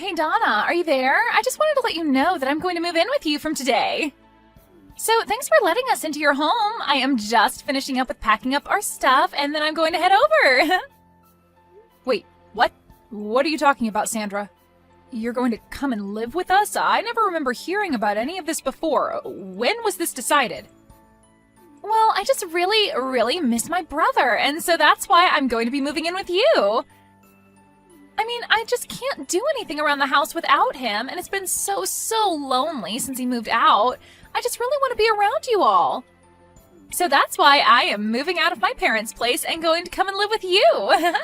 Hey Donna, are you there? I just wanted to let you know that I'm going to move in with you from today. So thanks for letting us into your home. I am just finishing up with packing up our stuff and then I'm going to head over. Wait, what? What are you talking about, Sandra? You're going to come and live with us? I never remember hearing about any of this before. When was this decided? Well, I just really miss my brother, and so that's why I'm going to be moving in with you. I mean, I just can't do anything around the house without him, and it's been so lonely since he moved out. I just really want to be around you all. So that's why I am moving out of my parents' place and going to come and live with you.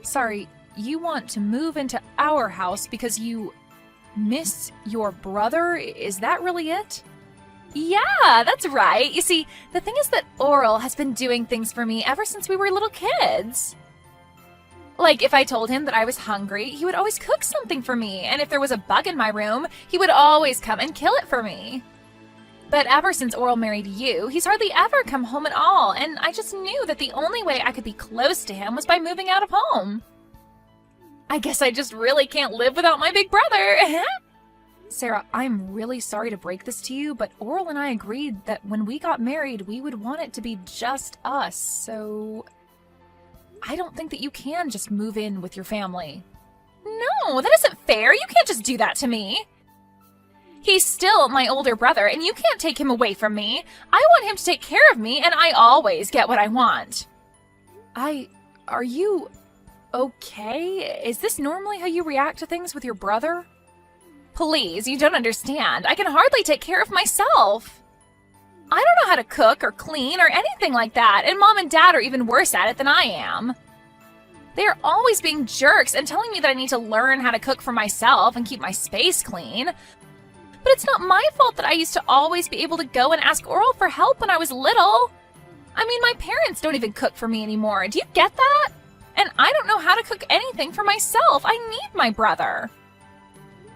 Sorry, you want to move into our house because you miss your brother? Is that really it? Yeah, that's right. You see, the thing is that Oral has been doing things for me ever since we were little kids. Like, if I told him that I was hungry, he would always cook something for me, and if there was a bug in my room, he would always come and kill it for me. But ever since Oral married you, he's hardly ever come home at all, and I just knew that the only way I could be close to him was by moving out of home. I guess I just really can't live without my big brother. Sarah, I'm really sorry to break this to you, but Oral and I agreed that when we got married, we would want it to be just us, so I don't think that you can just move in with your family. No, that isn't fair. You can't just do that to me. He's still my older brother, and you can't take him away from me. I want him to take care of me, and I always get what I want. Are you okay? Is this normally how you react to things with your brother? Please, you don't understand. I can hardly take care of myself. I don't know how to cook or clean or anything like that, and Mom and Dad are even worse at it than I am. They are always being jerks and telling me that I need to learn how to cook for myself and keep my space clean. But it's not my fault that I used to always be able to go and ask Oral for help when I was little. I mean, my parents don't even cook for me anymore. Do you get that? And I don't know how to cook anything for myself. I need my brother.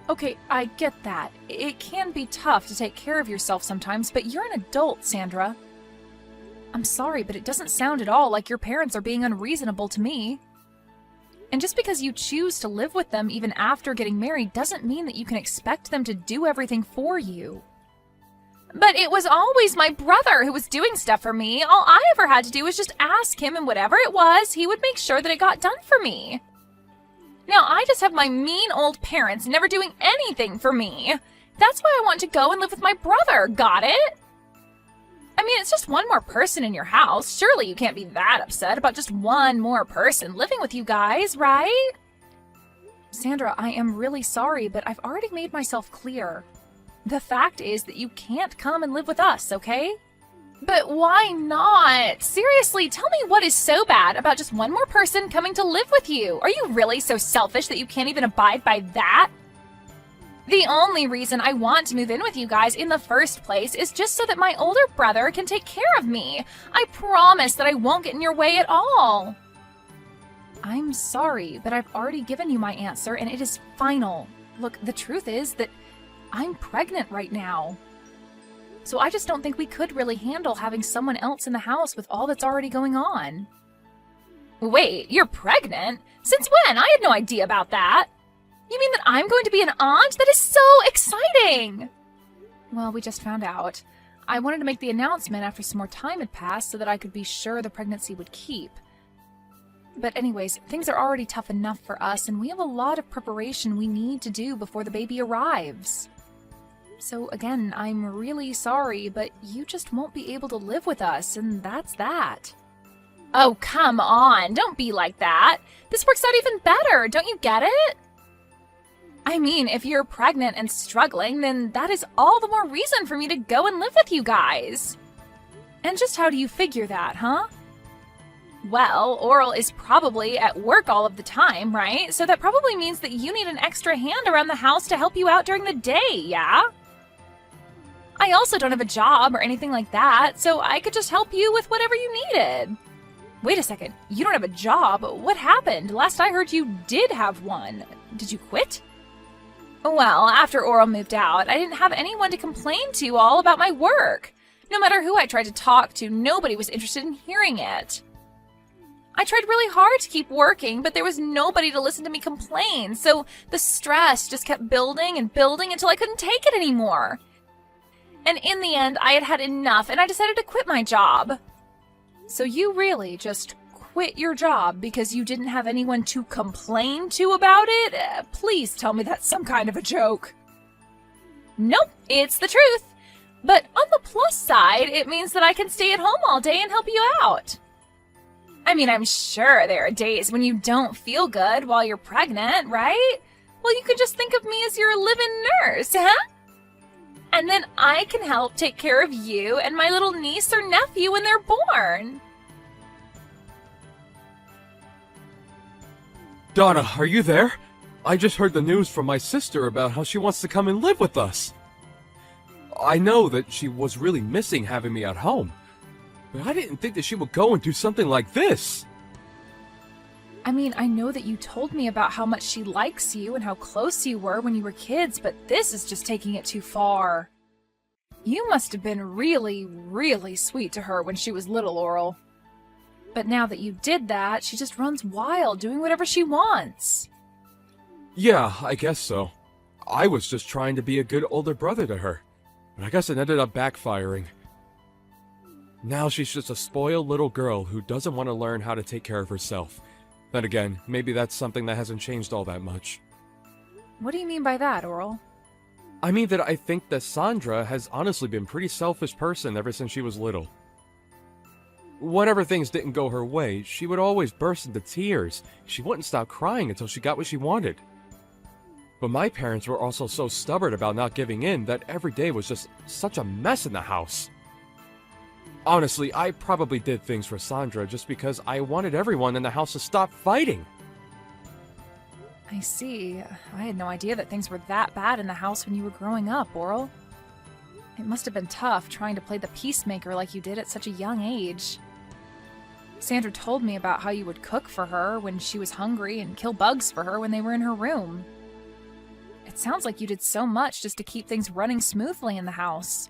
Okay, I get that. It can be tough to take care of yourself sometimes, but you're an adult, Sandra. I'm sorry, but it doesn't sound at all like your parents are being unreasonable to me. And just because you choose to live with them even after getting married doesn't mean that you can expect them to do everything for you. But it was always my brother who was doing stuff for me. All I ever had to do was just ask him, and whatever it was, he would make sure that it got done for me. Now, I just have my mean old parents never doing anything for me. That's why I want to go and live with my brother. Got it? I mean, it's just one more person in your house. Surely you can't be that upset about just one more person living with you guys, right? Sandra, I am really sorry, but I've already made myself clear. The fact is that you can't come and live with us, okay? But why not? Seriously, tell me what is so bad about just one more person coming to live with you? Are you really so selfish that you can't even abide by that? The only reason I want to move in with you guys in the first place is just so that my older brother can take care of me. I promise that I won't get in your way at all. I'm sorry, but I've already given you my answer and it is final. Look, the truth is that I'm pregnant right now. So I just don't think we could really handle having someone else in the house with all that's already going on. Wait, you're pregnant? Since when? I had no idea about that. You mean that I'm going to be an aunt? That is so exciting! Well, we just found out. I wanted to make the announcement after some more time had passed so that I could be sure the pregnancy would keep. But anyways, things are already tough enough for us, and we have a lot of preparation we need to do before the baby arrives. So again, I'm really sorry, but you just won't be able to live with us, and that's that. Oh, come on, don't be like that. This works out even better, don't you get it? I mean, if you're pregnant and struggling, then that is all the more reason for me to go and live with you guys. And just how do you figure that, huh? Well, Oral is probably at work all of the time, right? So that probably means that you need an extra hand around the house to help you out during the day, yeah? I also don't have a job or anything like that, so I could just help you with whatever you needed. Wait a second, you don't have a job? What happened? Last I heard you did have one. Did you quit? Well, after Oral moved out, I didn't have anyone to complain to all about my work. No matter who I tried to talk to, nobody was interested in hearing it. I tried really hard to keep working, but there was nobody to listen to me complain, so the stress just kept building and building until I couldn't take it anymore. And in the end, I had had enough, and I decided to quit my job. So you really just quit your job because you didn't have anyone to complain to about it? Please tell me that's some kind of a joke. Nope, it's the truth. But on the plus side, it means that I can stay at home all day and help you out. I mean, I'm sure there are days when you don't feel good while you're pregnant, right? Well, you could just think of me as your live-in nurse, huh? And then I can help take care of you and my little niece or nephew when they're born. Donna, are you there? I just heard the news from my sister about how she wants to come and live with us. I know that she was really missing having me at home, but I didn't think that she would go and do something like this. I mean, I know that you told me about how much she likes you and how close you were when you were kids, but this is just taking it too far. You must have been really, really sweet to her when she was little, Oral. But now that you did that, she just runs wild, doing whatever she wants. Yeah, I guess so. I was just trying to be a good older brother to her, but I guess it ended up backfiring. Now she's just a spoiled little girl who doesn't want to learn how to take care of herself. Then again, maybe that's something that hasn't changed all that much. What do you mean by that, Oral? I mean that I think that Sandra has honestly been a pretty selfish person ever since she was little. Whenever things didn't go her way, she would always burst into tears. She wouldn't stop crying until she got what she wanted. But my parents were also so stubborn about not giving in that every day was just such a mess in the house. Honestly, I probably did things for Sandra just because I wanted everyone in the house to stop fighting. I see. I had no idea that things were that bad in the house when you were growing up, Oral. It must have been tough trying to play the peacemaker like you did at such a young age. Sandra told me about how you would cook for her when she was hungry and kill bugs for her when they were in her room. It sounds like you did so much just to keep things running smoothly in the house.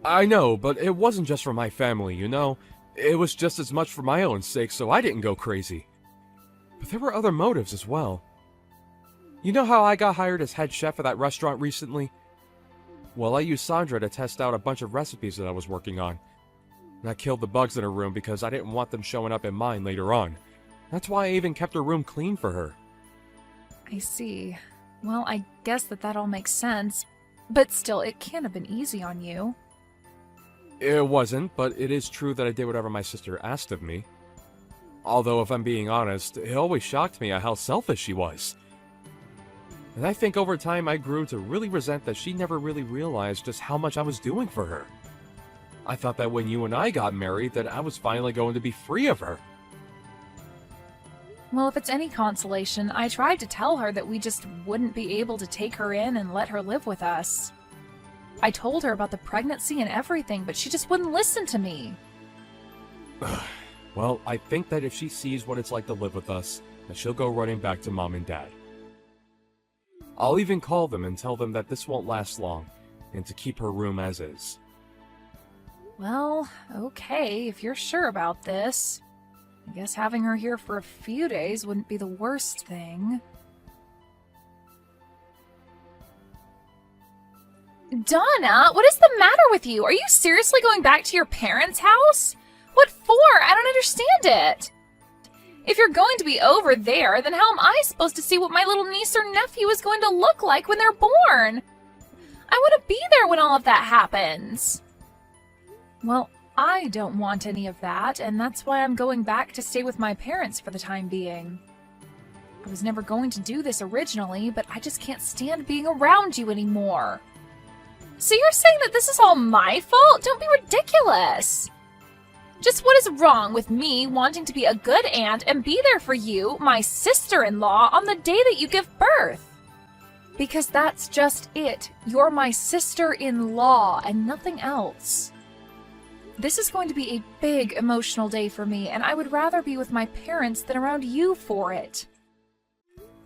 I know, but it wasn't just for my family, you know? It was just as much for my own sake, so I didn't go crazy. But there were other motives as well. You know how I got hired as head chef at that restaurant recently? Well, I used Sandra to test out a bunch of recipes that I was working on. And I killed the bugs in her room because I didn't want them showing up in mine later on. That's why I even kept her room clean for her. I see. Well, I guess that all makes sense. But still, it can't have been easy on you. It wasn't, but it is true that I did whatever my sister asked of me. Although, if I'm being honest, it always shocked me at how selfish she was. And I think over time I grew to really resent that she never really realized just how much I was doing for her. I thought that when you and I got married that I was finally going to be free of her. Well, if it's any consolation, I tried to tell her that we just wouldn't be able to take her in and let her live with us. I told her about the pregnancy and everything, but she just wouldn't listen to me. Well, I think that if she sees what it's like to live with us, that she'll go running back to Mom and Dad. I'll even call them and tell them that this won't last long, and to keep her room as is. Well, okay, if you're sure about this. I guess having her here for a few days wouldn't be the worst thing. Donna, what is the matter with you? Are you seriously going back to your parents' house? What for? I don't understand it. If you're going to be over there, then how am I supposed to see what my little niece or nephew is going to look like when they're born? I want to be there when all of that happens. Well, I don't want any of that, and that's why I'm going back to stay with my parents for the time being. I was never going to do this originally, but I just can't stand being around you anymore. So you're saying that this is all my fault? Don't be ridiculous. Just what is wrong with me wanting to be a good aunt and be there for you, my sister-in-law, on the day that you give birth? Because that's just it. You're my sister-in-law and nothing else. This is going to be a big emotional day for me, and I would rather be with my parents than around you for it.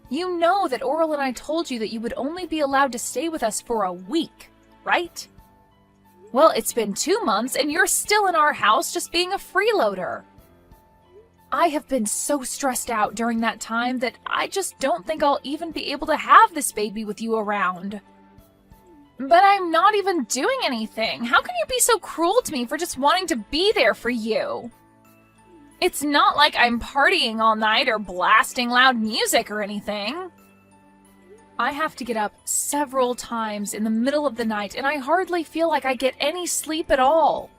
You know that Oral and I told you that you would only be allowed to stay with us for a week, right? Well, it's been 2 months, and you're still in our house just being a freeloader. I have been so stressed out during that time that I just don't think I'll even be able to have this baby with you around. But I'm not even doing anything. How can you be so cruel to me for just wanting to be there for you? It's not like I'm partying all night or blasting loud music or anything. I have to get up several times in the middle of the night, and I hardly feel like I get any sleep at all.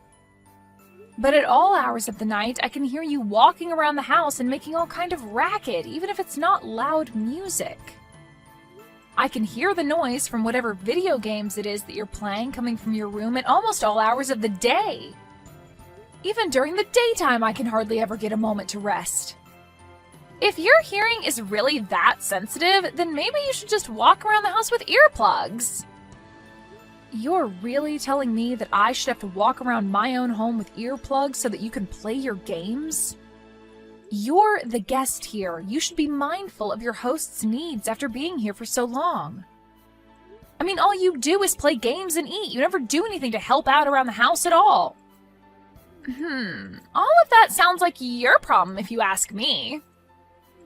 But at all hours of the night, I can hear you walking around the house and making all kind of racket, even if it's not loud music. I can hear the noise from whatever video games it is that you're playing coming from your room at almost all hours of the day. Even during the daytime, I can hardly ever get a moment to rest. If your hearing is really that sensitive, then maybe you should just walk around the house with earplugs. You're really telling me that I should have to walk around my own home with earplugs so that you can play your games? You're the guest here. You should be mindful of your host's needs after being here for so long. I mean, all you do is play games and eat. You never do anything to help out around the house at all. All of that sounds like your problem if you ask me.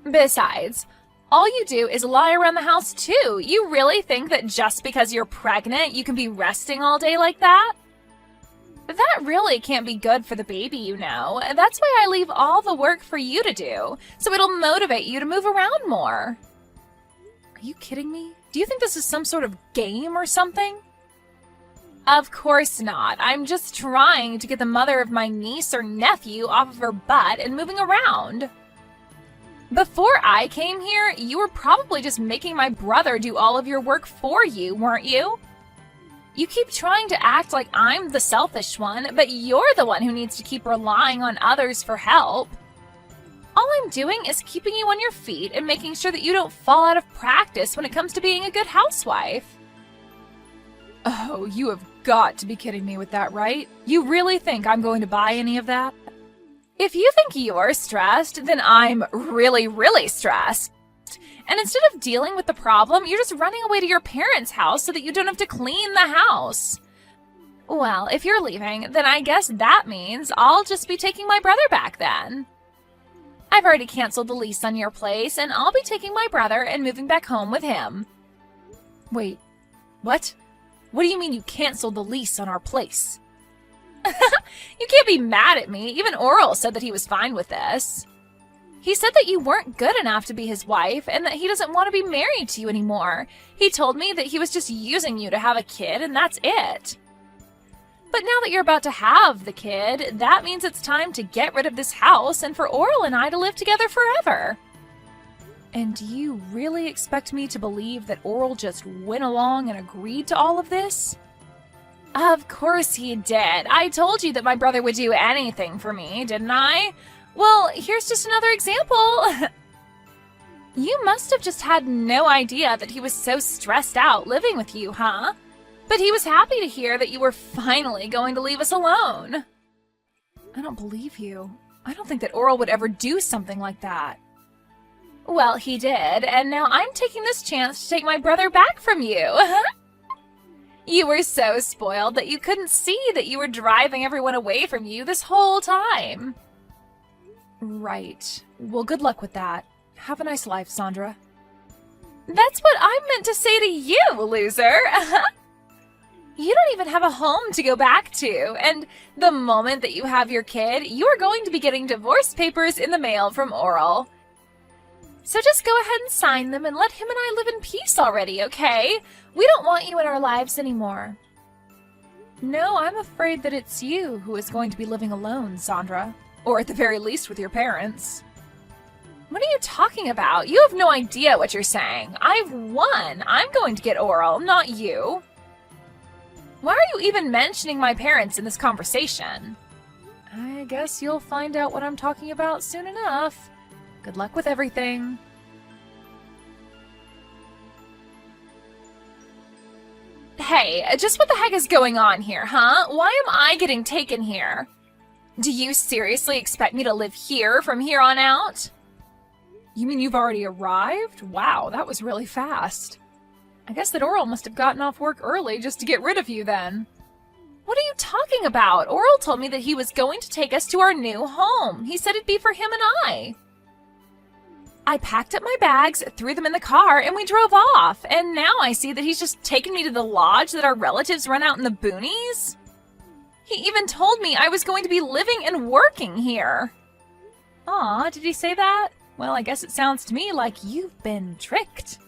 Besides, all you do is lie around the house too. You really think that just because you're pregnant, you can be resting all day like that? That really can't be good for the baby, you know. That's why I leave all the work for you to do, so it'll motivate you to move around more. Are you kidding me? Do you think this is some sort of game or something? Of course not. I'm just trying to get the mother of my niece or nephew off of her butt and moving around. Before I came here, you were probably just making my brother do all of your work for you, weren't you? You keep trying to act like I'm the selfish one, but you're the one who needs to keep relying on others for help. All I'm doing is keeping you on your feet and making sure that you don't fall out of practice when it comes to being a good housewife. Oh, you have got to be kidding me with that, right? You really think I'm going to buy any of that? If you think you're stressed, then I'm really, really stressed. And instead of dealing with the problem, you're just running away to your parents' house so that you don't have to clean the house. Well, if you're leaving, then I guess that means I'll just be taking my brother back then. I've already canceled the lease on your place, and I'll be taking my brother and moving back home with him. Wait, what? What do you mean you canceled the lease on our place? You can't be mad at me. Even Oral said that he was fine with this. He said that you weren't good enough to be his wife and that he doesn't want to be married to you anymore. He told me that he was just using you to have a kid and that's it. But now that you're about to have the kid, that means it's time to get rid of this house and for Oral and I to live together forever. And do you really expect me to believe that Oral just went along and agreed to all of this? Of course he did. I told you that my brother would do anything for me, didn't I? Well, here's just another example. You must have just had no idea that he was so stressed out living with you, huh? But he was happy to hear that you were finally going to leave us alone. I don't believe you. I don't think that Oral would ever do something like that. Well, he did, and now I'm taking this chance to take my brother back from you. You were so spoiled that you couldn't see that you were driving everyone away from you this whole time. Right. Well, good luck with that. Have a nice life, Sandra. That's what I meant to say to you, loser. You don't even have a home to go back to, and the moment that you have your kid, you are going to be getting divorce papers in the mail from Oral. So just go ahead and sign them and let him and I live in peace already, okay? We don't want you in our lives anymore. No, I'm afraid that it's you who is going to be living alone, Sandra. Or at the very least with your parents. What are you talking about? You have no idea what you're saying. I've won. I'm going to get Oral, not you. Why are you even mentioning my parents in this conversation? I guess you'll find out what I'm talking about soon enough. Good luck with everything. Hey, just what the heck is going on here, huh? Why am I getting taken here? Do you seriously expect me to live here from here on out? You mean you've already arrived? Wow, that was really fast. I guess that Oral must have gotten off work early just to get rid of you then. What are you talking about? Oral told me that he was going to take us to our new home. He said it'd be for him and I. I packed up my bags, threw them in the car, and we drove off. And now I see that he's just taken me to the lodge that our relatives run out in the boonies. He even told me I was going to be living and working here. Aw, did he say that? Well, I guess it sounds to me like you've been tricked.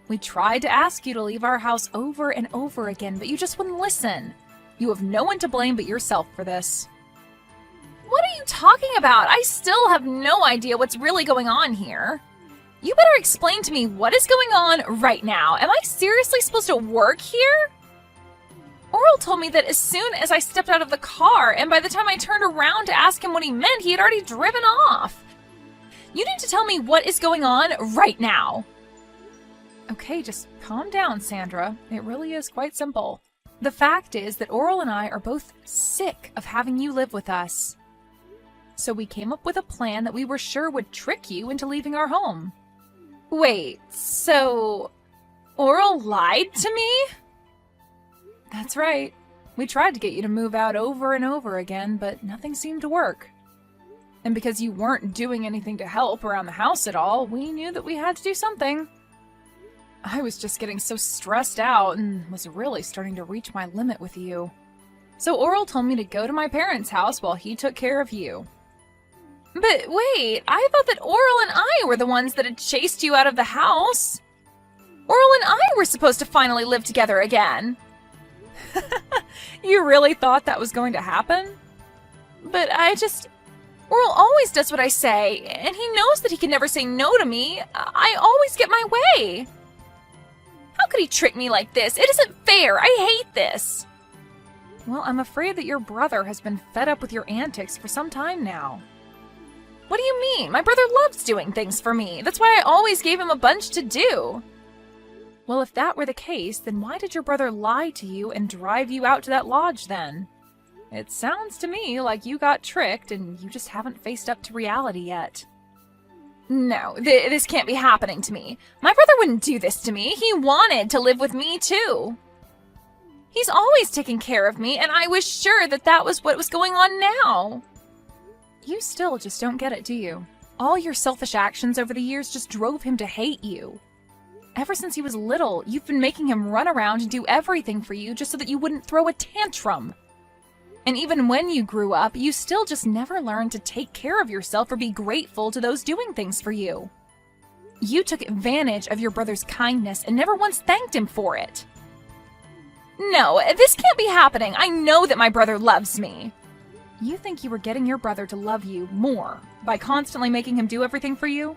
We tried to ask you to leave our house over and over again, but you just wouldn't listen. You have no one to blame but yourself for this. What are you talking about? I still have no idea what's really going on here. You better explain to me what is going on right now. Am I seriously supposed to work here? Oral told me that as soon as I stepped out of the car, and by the time I turned around to ask him what he meant, he had already driven off. You need to tell me what is going on right now. Okay, just calm down, Sandra. It really is quite simple. The fact is that Oral and I are both sick of having you live with us. So we came up with a plan that we were sure would trick you into leaving our home. Wait, so Oral lied to me? That's right. We tried to get you to move out over and over again, but nothing seemed to work. And because you weren't doing anything to help around the house at all, we knew that we had to do something. I was just getting so stressed out and was really starting to reach my limit with you. So Oral told me to go to my parents' house while he took care of you. But wait, I thought that Oral and I were the ones that had chased you out of the house. Oral and I were supposed to finally live together again. You really thought that was going to happen? But Oral always does what I say, and he knows that he can never say no to me. I always get my way. How could he trick me like this? It isn't fair. I hate this. Well, I'm afraid that your brother has been fed up with your antics for some time now. What do you mean? My brother loves doing things for me. That's why I always gave him a bunch to do. Well, if that were the case, then why did your brother lie to you and drive you out to that lodge then? It sounds to me like you got tricked and you just haven't faced up to reality yet. No, this can't be happening to me. My brother wouldn't do this to me. He wanted to live with me too. He's always taken care of me, and I was sure that that was what was going on now. You still just don't get it, do you? All your selfish actions over the years just drove him to hate you. Ever since he was little, you've been making him run around and do everything for you just so that you wouldn't throw a tantrum. And even when you grew up, you still just never learned to take care of yourself or be grateful to those doing things for you. You took advantage of your brother's kindness and never once thanked him for it. No, this can't be happening. I know that my brother loves me. You think you were getting your brother to love you more by constantly making him do everything for you?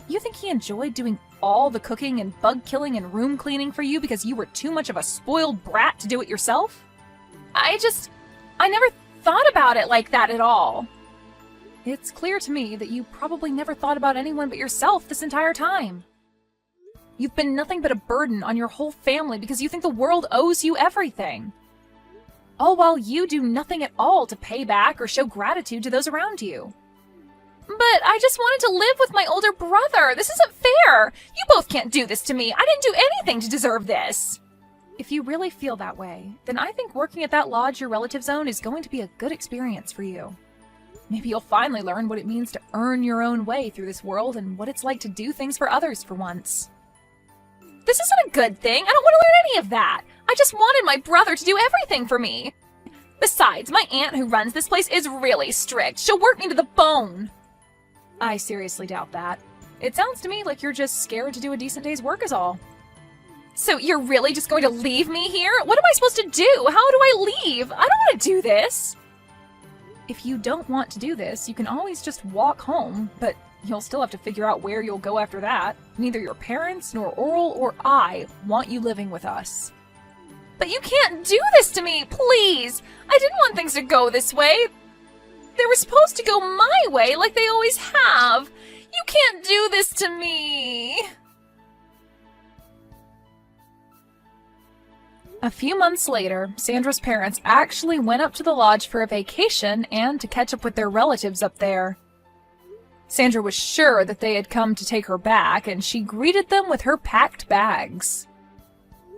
You think he enjoyed doing all the cooking and bug killing and room cleaning for you because you were too much of a spoiled brat to do it yourself? I never thought about it like that at all. It's clear to me that you probably never thought about anyone but yourself this entire time. You've been nothing but a burden on your whole family because you think the world owes you everything. All while you do nothing at all to pay back or show gratitude to those around you. But I just wanted to live with my older brother. This isn't fair. You both can't do this to me. I didn't do anything to deserve this. If you really feel that way, then I think working at that lodge your relatives own is going to be a good experience for you. Maybe you'll finally learn what it means to earn your own way through this world and what it's like to do things for others for once. This isn't a good thing. I don't want to learn any of that. I just wanted my brother to do everything for me. Besides, my aunt who runs this place is really strict. She'll work me to the bone. I seriously doubt that. It sounds to me like you're just scared to do a decent day's work is all. So you're really just going to leave me here? What am I supposed to do? How do I leave? I don't want to do this. If you don't want to do this, you can always just walk home, but you'll still have to figure out where you'll go after that. Neither your parents, nor Oral, or I want you living with us. But you can't do this to me, please! I didn't want things to go this way. They were supposed to go my way like they always have. You can't do this to me. A few months later, Sandra's parents actually went up to the lodge for a vacation and to catch up with their relatives up there. Sandra was sure that they had come to take her back, and she greeted them with her packed bags.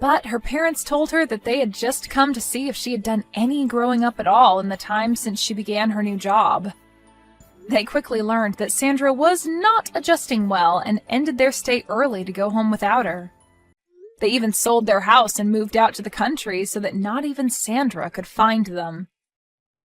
But her parents told her that they had just come to see if she had done any growing up at all in the time since she began her new job. They quickly learned that Sandra was not adjusting well and ended their stay early to go home without her. They even sold their house and moved out to the country so that not even Sandra could find them.